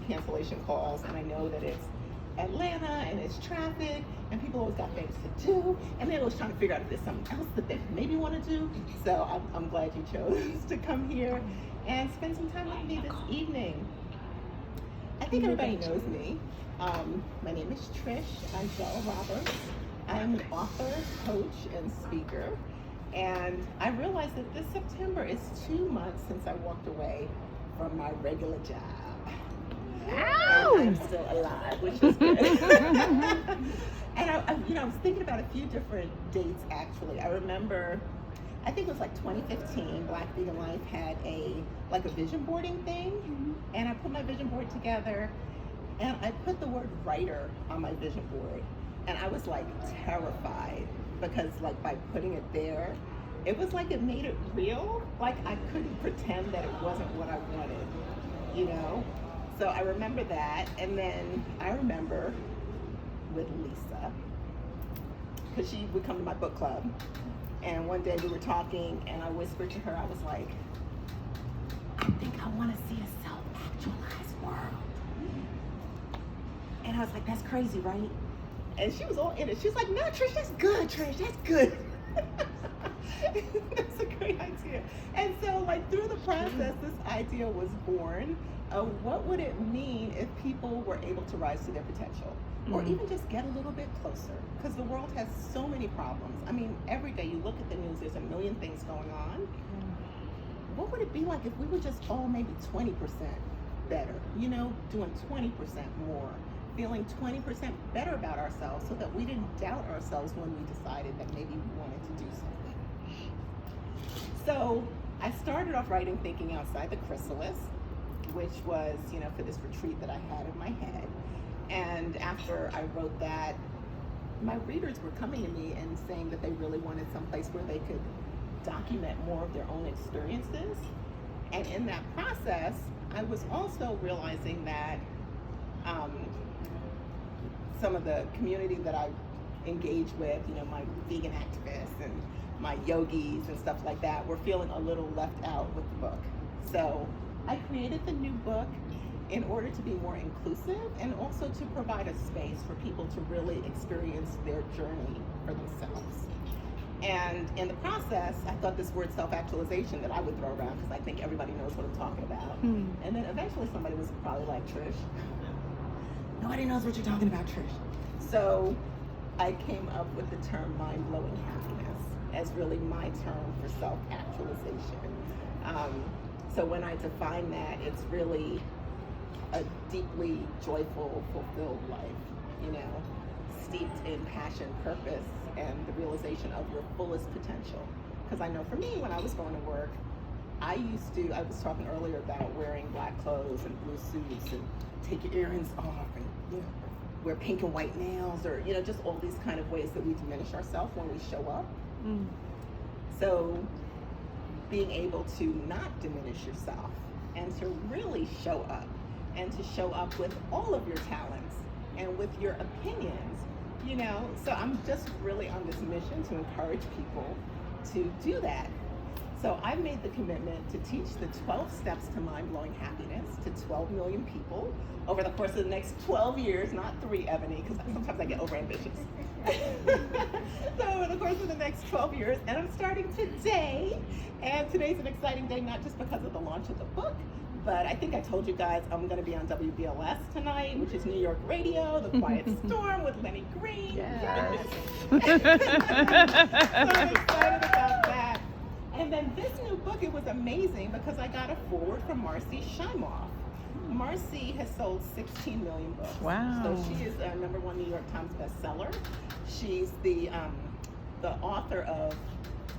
cancellation calls, and I know that it's Atlanta and it's traffic, and people always got things to do, and they're always trying to figure out if there's something else that they maybe want to do. So I'm glad you chose to come here and spend some time with me this evening. I think everybody knows me. My name is Trish Ahjel Roberts. I am an author, coach, and speaker. And I realized that this September is 2 months since I walked away from my regular job. Ow! And I'm still alive, which is good. And I was thinking about a few different dates actually. I remember, I think it was like 2015, Black Vegan Life had a vision boarding thing, and I put my vision board together, and I put the word writer on my vision board, and I was like terrified because like by putting it there, it was like it made it real. Like I couldn't pretend that it wasn't what I wanted, you know? So I remember that, and then I remember with Lisa, because she would come to my book club, and one day we were talking, and I whispered to her, I was like, I think I want to see a self-actualized world. And I was like, that's crazy, right? And she was all in it. She was like, no, Trish, that's good, Trish, that's good. That's a great idea. And so like through the process, this idea was born of what would it mean if people were able to rise to their potential, or even just get a little bit closer, because the world has so many problems. I mean, every day you look at the news, there's a million things going on. What would it be like if we were just all maybe 20% better, you know, doing 20% more, feeling 20% better about ourselves, so that we didn't doubt ourselves when we decided that maybe we wanted to do something. So I started off writing Thinking Outside the Chrysalis, which was, you know, for this retreat that I had in my head. And after I wrote that, my readers were coming to me and saying that they really wanted some place where they could document more of their own experiences. And in that process, I was also realizing that some of the community that I engage with, you know, my vegan activists and my yogis and stuff like that, were feeling a little left out with the book. So I created the new book in order to be more inclusive, and also to provide a space for people to really experience their journey for themselves. And in the process, I thought this word self-actualization that I would throw around, because I think everybody knows what I'm talking about. And then eventually somebody was probably like, Trish, nobody knows what you're talking about, Trish. So I came up with the term mind-blowing happiness as really my term for self-actualization. So when I define that, it's really a deeply joyful, fulfilled life, you know, steeped in passion, purpose, and the realization of your fullest potential. Because I know for me, when I was going to work, I was talking earlier about wearing black clothes and blue suits and take your earrings off and, you know, wear pink and white nails, or, you know, just all these kind of ways that we diminish ourselves when we show up. So being able to not diminish yourself and to really show up, and to show up with all of your talents and with your opinions, you know. So I'm just really on this mission to encourage people to do that. So I've made the commitment to teach the 12 steps to mind-blowing happiness to 12 million people over the course of the next 12 years, not 3, Ebony, because sometimes I get overambitious. So over the course of the next 12 years, and I'm starting today, and today's an exciting day, not just because of the launch of the book, but I think I told you guys I'm going to be on WBLS tonight, which is New York Radio, The Quiet Storm with Lenny Green. Yes. So I'm excited about that. And then this new book, it was amazing because I got a foreword from Marci Shimoff. Marci has sold 16 million books. Wow. So she is a #1 New York Times bestseller. She's the author of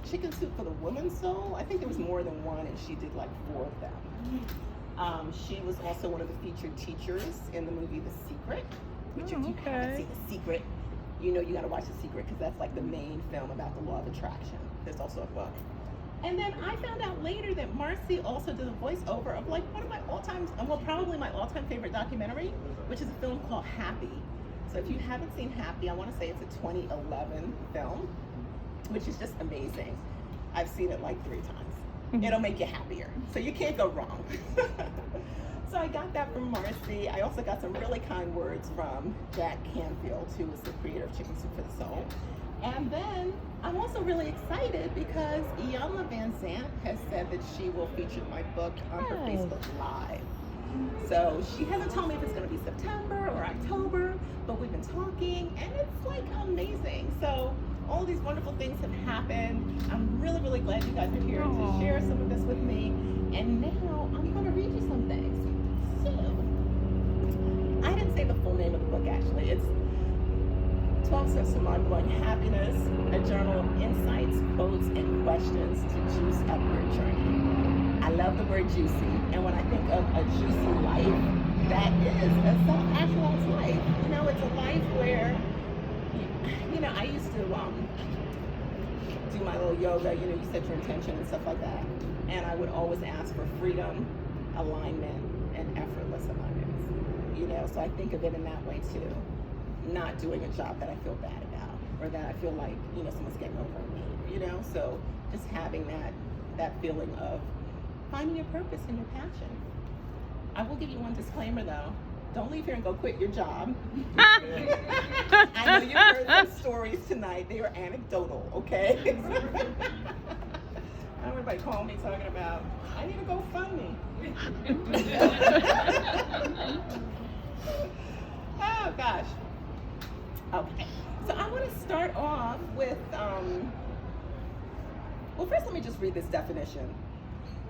Chicken Soup for the Woman's Soul. I think there was more than one, and she did like 4 of them. She was also one of the featured teachers in the movie The Secret, which if you haven't seen The Secret, you know you gotta watch The Secret, because that's like the main film about the law of attraction. There's also a book. And then I found out later that Marci also did a voiceover of like one of my all-time, well, probably my all-time favorite documentary, which is a film called Happy. So if you haven't seen Happy, I want to say it's a 2011 film, which is just amazing. I've seen it like 3 times. It'll make you happier, so you can't go wrong. So I got that from Marci. I also got some really kind words from Jack Canfield, who is the creator of Chicken Soup for the Soul. And then I'm also really excited because Iyanla Van Zandt has said that she will feature my book on her Facebook Live. So she hasn't told me if it's going to be September or October, but we've been talking, and it's like amazing. So all these wonderful things have happened. I'm really, really glad you guys are here to share some of this with me. And now I'm going to read you some things. So I didn't say the full name of the book, actually. It's 12 Steps to Mind-Blowing Happiness, a journal of insights, quotes, and questions to juice up your journey. I love the word juicy, and when I think of a juicy life, that is a self-actualized life. You know, it's a life where, you know, I used to do my little yoga, you know, you set your intention and stuff like that, and I would always ask for freedom, alignment, and effortless alignments. You know, so I think of it in that way too. Not doing a job that I feel bad about, or that I feel like, you know, someone's getting over me, you know? So just having that feeling of finding your purpose and your passion. I will give you one disclaimer though. Don't leave here and go quit your job. I know you heard some stories tonight. They are anecdotal, okay? I don't want anybody calling me talking about, I need to go fund me. Oh gosh. Okay, so I want to start off with, well, first let me just read this definition.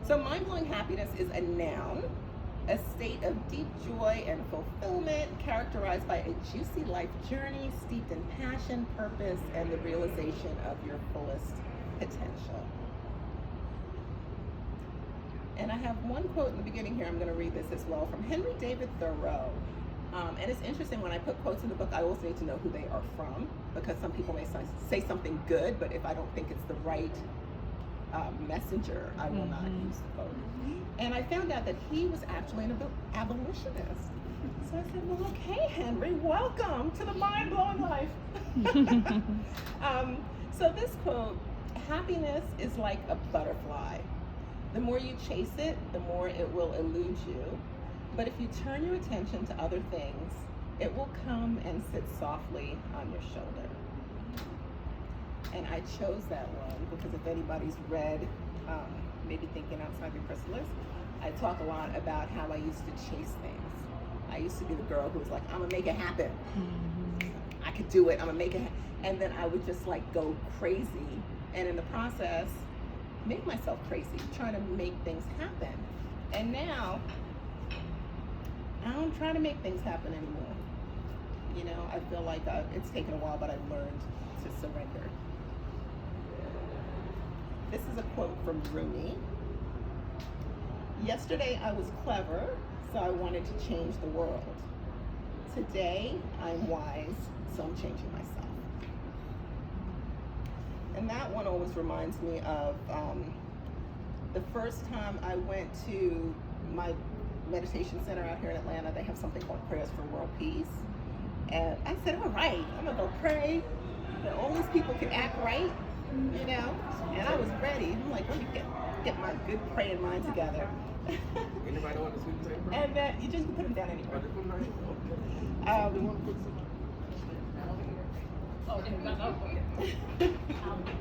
So mind-blowing happiness is a noun, a state of deep joy and fulfillment characterized by a juicy life journey steeped in passion, purpose, and the realization of your fullest potential. And I have one quote in the beginning here, I'm going to read this as well, from Henry David Thoreau. And it's interesting, when I put quotes in the book, I always need to know who they are from, because some people may say something good, but if I don't think it's the right messenger, I will not use the quote. And I found out that he was actually an abolitionist. So I said, well, okay, Henry, welcome to the mind-blowing life. So this quote, happiness is like a butterfly. The more you chase it, the more it will elude you. But if you turn your attention to other things, it will come and sit softly on your shoulder. And I chose that one because if anybody's read, maybe Thinking Outside the Chrysalis, I talk a lot about how I used to chase things. I used to be the girl who was like, I'm gonna make it happen. I could do it, I'm gonna make it happen. And then I would just like go crazy. And in the process, make myself crazy, trying to make things happen. And now, I don't try to make things happen anymore. You know, I feel like it's taken a while, but I've learned to surrender. This is a quote from Rumi. Yesterday I was clever, so I wanted to change the world. Today I'm wise, so I'm changing myself. And that one always reminds me of the first time I went to my meditation center out here in Atlanta. They have something called Prayers for World Peace. And I said, all right, I'm gonna go pray that all these people can act right, you know? And I was ready. I'm like, let me get my good praying mind together. Anybody want to sweep the table? And then you just put them down anywhere.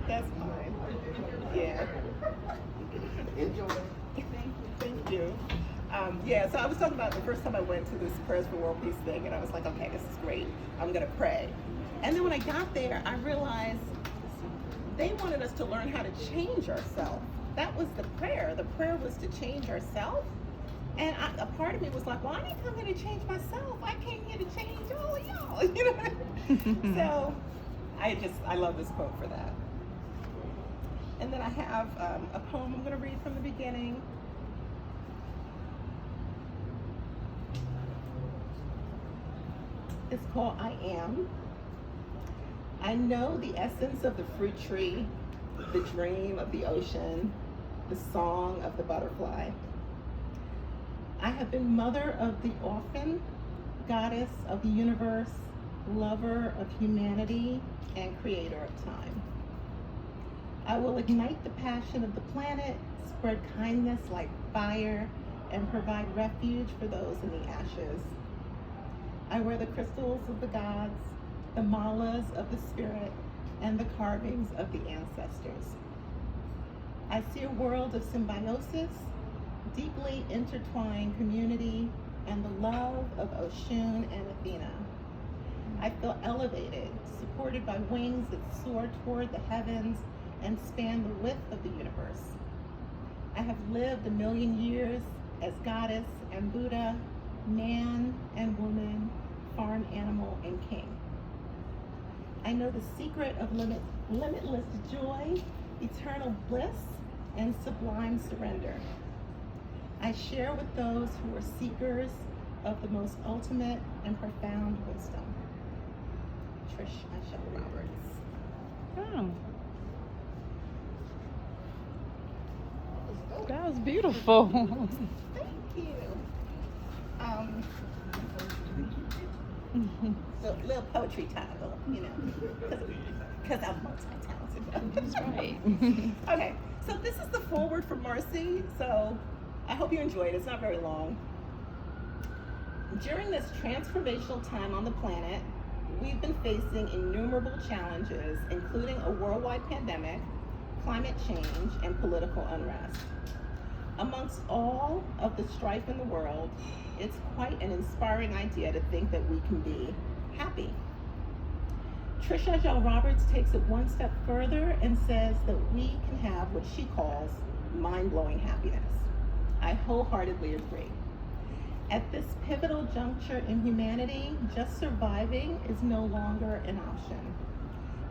That's fine. Yeah. Enjoy. Thank you. Yeah, so I was talking about the first time I went to this Prayers for World Peace thing, and I was like, okay, this is great. I'm gonna pray. And then when I got there, I realized they wanted us to learn how to change ourselves. That was the prayer. The prayer was to change ourselves. And a part of me was like, well, I didn't come here to change myself. I came here to change all of y'all, you know? So I love this quote for that. And then I have a poem I'm gonna read from the beginning. It's called I Am. I know the essence of the fruit tree, the dream of the ocean, the song of the butterfly. I have been mother of the orphan, goddess of the universe, lover of humanity, and creator of time. I will ignite the passion of the planet, spread kindness like fire, and provide refuge for those in the ashes. I wear the crystals of the gods, the malas of the spirit, and the carvings of the ancestors. I see a world of symbiosis, deeply intertwined community, and the love of Oshun and Athena. I feel elevated, supported by wings that soar toward the heavens and span the width of the universe. I have lived 1,000,000 years as goddess and Buddha, man and woman, farm animal and king. I know the secret of limitless joy, eternal bliss, and sublime surrender. I share with those who are seekers of the most ultimate and profound wisdom. Trish Ahjel Roberts. Oh. That was beautiful. Thank you. So little poetry time, you know, because I'm multi-talented. That's right. Okay, so this is the foreword from Marci. So I hope you enjoy it. It's not very long. During this transformational time on the planet, we've been facing innumerable challenges, including a worldwide pandemic, climate change, and political unrest. Amongst all of the strife in the world, it's quite an inspiring idea to think that we can be happy. Trish Ahjel Roberts takes it one step further and says that we can have what she calls mind-blowing happiness. I wholeheartedly agree. At this pivotal juncture in humanity, just surviving is no longer an option,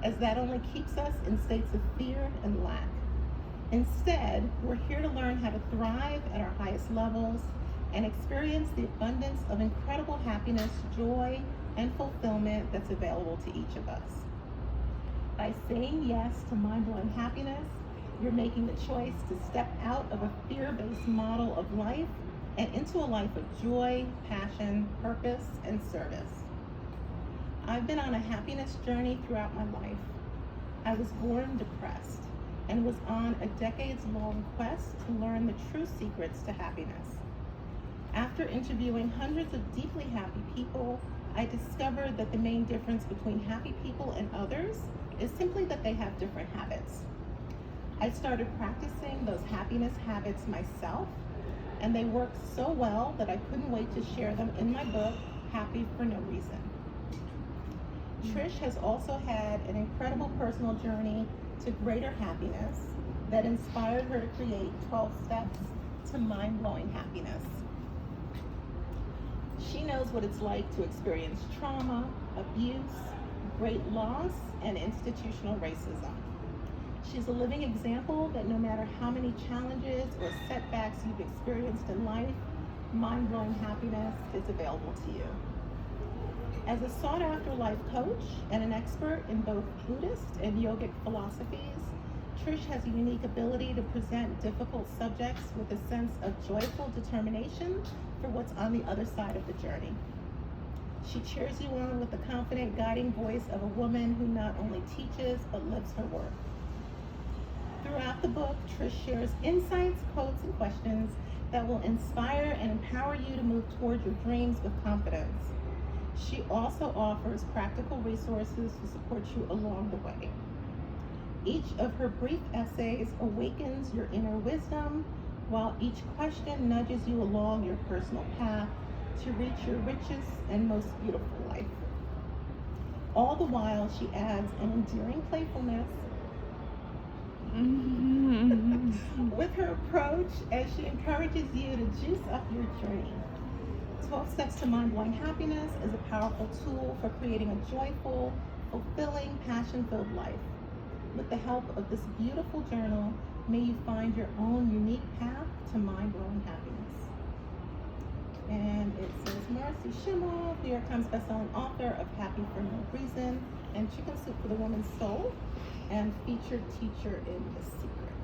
as that only keeps us in states of fear and lack. Instead, we're here to learn how to thrive at our highest levels and experience the abundance of incredible happiness, joy, and fulfillment that's available to each of us. By saying yes to mind-blowing happiness, you're making the choice to step out of a fear-based model of life and into a life of joy, passion, purpose, and service. I've been on a happiness journey throughout my life. I was born depressed and was on a decades-long quest to learn the true secrets to happiness. After interviewing hundreds of deeply happy people, I discovered that the main difference between happy people and others is simply that they have different habits. I started practicing those happiness habits myself, and they worked so well that I couldn't wait to share them in my book, Happy for No Reason. Trish has also had an incredible personal journey to greater happiness that inspired her to create 12 steps to mind-blowing happiness. She knows what it's like to experience trauma, abuse, great loss, and institutional racism. She's a living example that no matter how many challenges or setbacks you've experienced in life, mind-blowing happiness is available to you. As a sought-after life coach and an expert in both Buddhist and yogic philosophies, Trish has a unique ability to present difficult subjects with a sense of joyful determination for what's on the other side of the journey. She cheers you on with the confident, guiding voice of a woman who not only teaches, but lives her work. Throughout the book, Trish shares insights, quotes, and questions that will inspire and empower you to move toward your dreams with confidence. She also offers practical resources to support you along the way. Each of her brief essays awakens your inner wisdom, while each question nudges you along your personal path to reach your richest and most beautiful life. All the while, she adds an endearing playfulness with her approach as she encourages you to juice up your journey. 12 Steps to Mind-Blowing Happiness is a powerful tool for creating a joyful, fulfilling, passion-filled life. With the help of this beautiful journal, may you find your own unique path to mind-blowing happiness. And it says Marci Shimoff, New York Times bestselling author of Happy for No Reason and Chicken Soup for the Woman's Soul, and featured teacher in The Secret.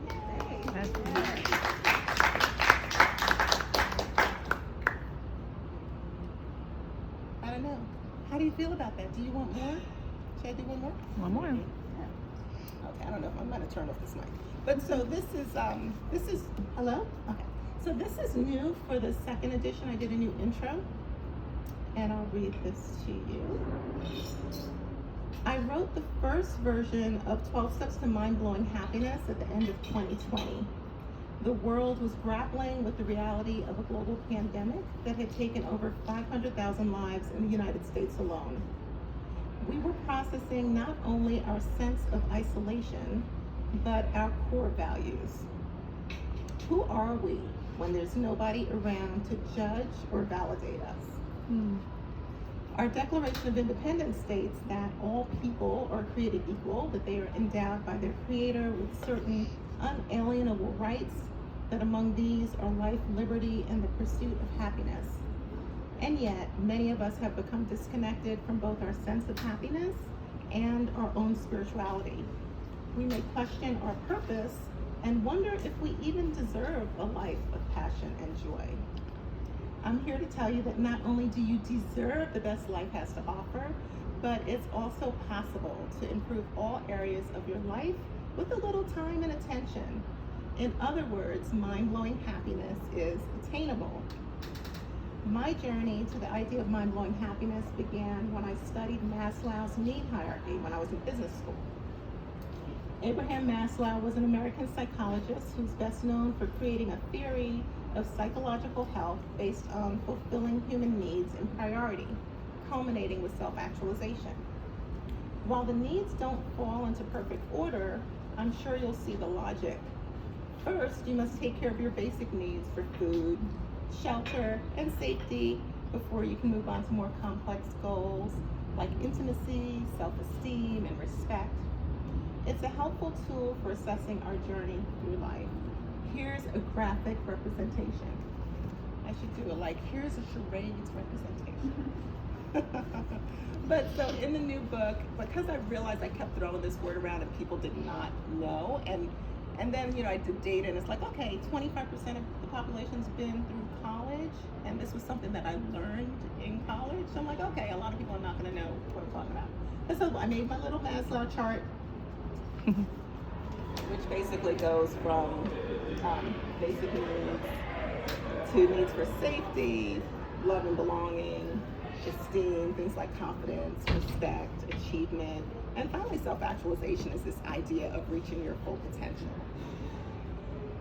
Yay. That's good. I don't know. How do you feel about that? Do you want more? Should I do one more? One more. Yeah. Okay, I don't know if I'm gonna turn off this mic. But so this is, hello? Okay. So this is new for the second edition. I did a new intro, and I'll read this to you. I wrote the first version of 12 Steps to Mind-Blowing Happiness at the end of 2020. The world was grappling with the reality of a global pandemic that had taken over 500,000 lives in the United States alone. We were processing not only our sense of isolation, but our core values. Who are we when there's nobody around to judge or validate us? Our Declaration of Independence states that all people are created equal, that they are endowed by their Creator with certain unalienable rights, that among these are life, liberty, and the pursuit of happiness. And yet, many of us have become disconnected from both our sense of happiness and our own spirituality. We may question our purpose and wonder if we even deserve a life of passion and joy. I'm here to tell you that not only do you deserve the best life has to offer, but it's also possible to improve all areas of your life with a little time and attention. In other words, mind-blowing happiness is attainable. My journey to the idea of mind-blowing happiness began when I studied Maslow's need hierarchy when I was in business school. Abraham Maslow was an American psychologist who's best known for creating a theory of psychological health based on fulfilling human needs in priority, culminating with self-actualization. While the needs don't fall into perfect order, I'm sure you'll see the logic. First, you must take care of your basic needs for food, shelter, and safety before you can move on to more complex goals like intimacy, self-esteem, and respect. It's a helpful tool for assessing our journey through life. Here's a graphic representation. I should do it like, here's a charades representation. But so in the new book, because I realized I kept throwing this word around and people did not know, and then, I did data, and it's like, okay, 25% of the population's been through college, and this was something that I learned in college. So I'm like, okay, a lot of people are not going to know what I'm talking about. And so I made my little Maslow chart, which basically goes from basic needs to needs for safety, love and belonging, esteem, things like confidence, respect, achievement, and finally self-actualization is this idea of reaching your full potential.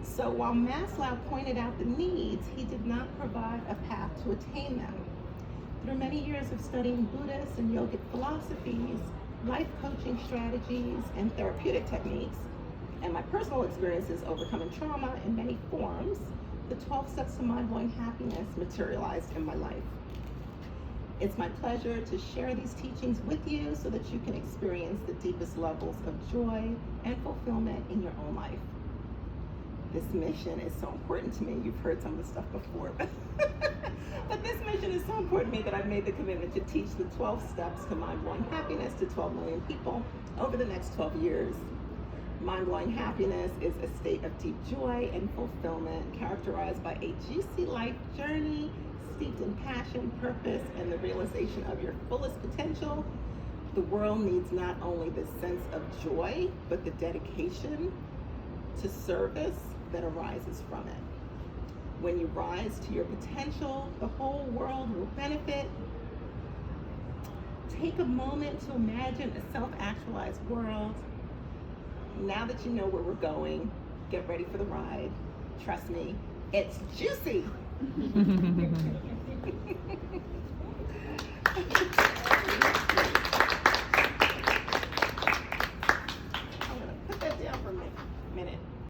So while Maslow pointed out the needs, he did not provide a path to attain them. Through many years of studying Buddhist and yogic philosophies, life coaching strategies, and therapeutic techniques, and my personal experiences overcoming trauma in many forms, the 12 Steps to Mind-Blowing Happiness materialized in my life. It's my pleasure to share these teachings with you so that you can experience the deepest levels of joy and fulfillment in your own life. This mission is so important to me. You've heard some of the stuff before, but this mission is so important to me that I've made the commitment to teach the 12 Steps to Mind-Blowing Happiness to 12 million people over the next 12 years. Mind-blowing happiness is a state of deep joy and fulfillment characterized by a juicy life journey steeped in passion, purpose, and the realization of your fullest potential. The world needs not only the sense of joy, but the dedication to service that arises from it. When you rise to your potential, the whole world will benefit. Take a moment to imagine a self-actualized world. Now that you know where we're going, get ready for the ride. Trust me, it's juicy.